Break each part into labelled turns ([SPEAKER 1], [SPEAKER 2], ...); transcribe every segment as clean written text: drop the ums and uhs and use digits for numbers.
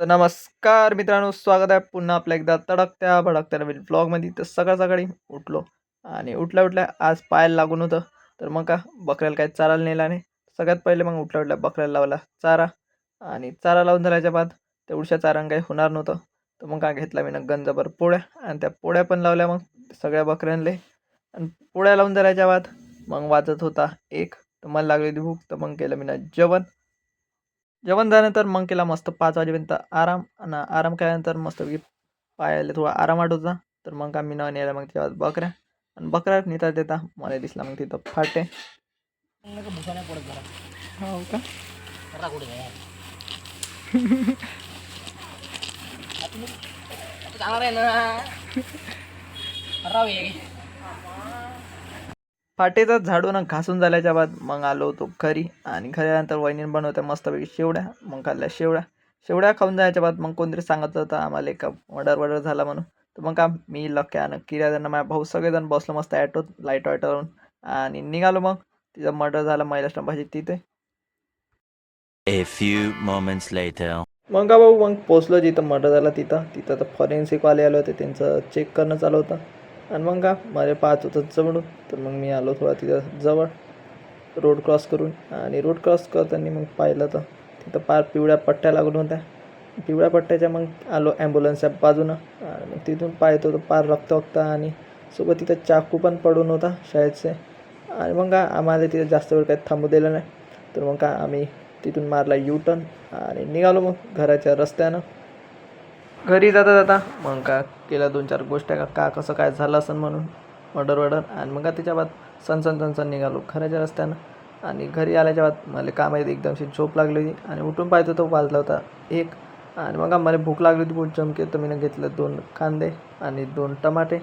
[SPEAKER 1] तर नमस्कार मित्रांनो, स्वागत आहे पुन्हा आपल्या एकदा तडकत्या भडकत्या नवीन व्लॉगमध्ये. तर सकाळी उठलो आणि उठल्या आज पायाला लागून होतं. तर मग का बकऱ्याला काही चारायला नेला नाही. सगळ्यात पहिले मग उठल्या बकऱ्याला लावला चारा. आणि चारा लावून झाल्याच्या बाद तेवढ्या चारानं काही होणार नव्हतं. तर मग काय घेतला मी गंजभर पोळ्या आणि त्या पोळ्या पण लावल्या मग सगळ्या बकऱ्यांले. आणि पोळ्या लावून झाल्याच्या बाद मग वाजत होता एक. तर मला लागलेली भूक, तर मग केलं मी जेवण. जेवण झाल्यानंतर मग केला मस्त 5 वाजेपर्यंत आराम आणि आराम केल्यानंतर मस्तपैकी पायाला थोडा आराम वाटत होता. तर मग आम्ही नेला मग तेव्हा बकऱ्या. आणि बकऱ्या नेता देता मला दिसला मग तिथं फाटे. हो का? फाटेचं झाडून घासून झाल्याच्या बाद मग आलो होतो घरी. आणि घरी आल्यानंतर वहिनीने बनवत्या मस्तपैकी शेवड्या. मग खाल्ल्या शेवड्या. शेवड्या खाऊन जायच्या बाद मग कोणतरी सांगत होतं आम्हाला का मर्डर झाला म्हणून. तर मग का मी लक्या आणि किऱ्या त्यांना माझ्या भाऊ सगळेजण बसलो मस्त ॲटोत लाईट वाईटवरून. आणि निघालो मग तिथं मर्डर झाला महिला स्टंपाशी तिथे.
[SPEAKER 2] A few moments later.
[SPEAKER 1] मग का भाऊ मग पोचलो जिथं मर्डर झाला तिथं तिथं तर फॉरेन्सिकवाले आले होते, त्यांचं चेक करणं चालू होतं. आणि मग का माझ्या पाहत होतं जवळून. तर मग मी आलो थोडा तिथं जवळ रोड क्रॉस करून. आणि रोड क्रॉस करताना मग पाहिलं तर तिथं पार पिवळ्या पट्ट्या लागून होत्या. पिवळ्या पट्ट्याच्या मग आलो ॲम्ब्युलन्सच्या बाजूनं. आणि मग तिथून पाहत होतो पार रक्त आणि सोबत तिथं चाकू पण पडून होता शाळेचे. आणि मग का आम्हाला तिथं जास्त वेळ काही थांबू दिलं नाही. तर मग का आम्ही तिथून मारला टर्न आणि निघालो मग घराच्या रस्त्यानं. घरी जाता जाता मग का केल्या 2-4 गोष्टी का कसं काय झालं असं म्हणून मर्डर. आणि मग त्याच्या बाद सण निघालो घराच्या रस्त्यानं. आणि घरी आल्याच्या बाद मला कामात एकदमशी झोप लागली होती. आणि उठून पाहतो तो वाजला होता 1. आणि मग मला भूक लागली होती बहुत चमके. तर मी घेतलं 2 कांदे आणि 2 टमाटे.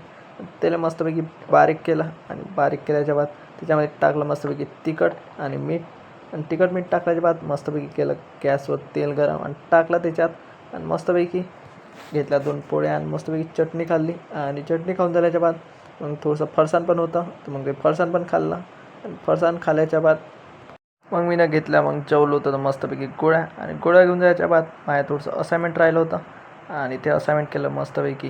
[SPEAKER 1] त्याला मस्तपैकी बारीक केलं. आणि बारीक केल्याच्या बाद त्याच्यामध्ये टाकलं मस्तपैकी तिखट आणि मीठ. आणि तिखट मीठ टाकल्याच्या बाद मस्तपैकी केलं गॅसवर तेल गरम आणि टाकलं त्याच्यात. आणि मस्तपैकी घेतल्या 2 पोळ्या आणि मस्तपैकी चटणी खाल्ली. आणि चटणी खाऊन झाल्याच्या बाद मग थोडंसं फरसाण पण होतं. तर मग ते फरसाण पण खाल्लं. आणि फरसाण खाल्ल्याच्या बाद मग मी घेतल्या मग जेवलो होतं तर मस्तपैकी गोळ्या. आणि गोळ्या घेऊन जायच्या बाद माझ्या थोडंसं असाइनमेंट राहिलं होतं. आणि ते असाइनमेंट केलं मस्तपैकी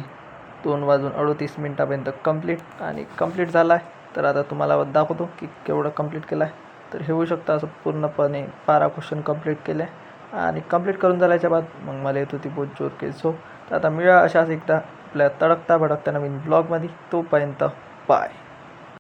[SPEAKER 1] 2:38 कंप्लीट. आणि कंप्लीट झाला आहे. तर आता तुम्हाला दाखवतो की केवढं कंप्लीट केलं आहे. तर हे होऊ शकतं असं पूर्णपणे 12 क्वेश्चन कंप्लीट केले. आणि कंप्लीट करून झाल्याच्या बाद मग मला येत होती बहुत जोर की झोप. तर आता मिळा अशाच एकदा आपल्या तडकता भडकता नवीन ब्लॉगमध्ये. तोपर्यंत बाय.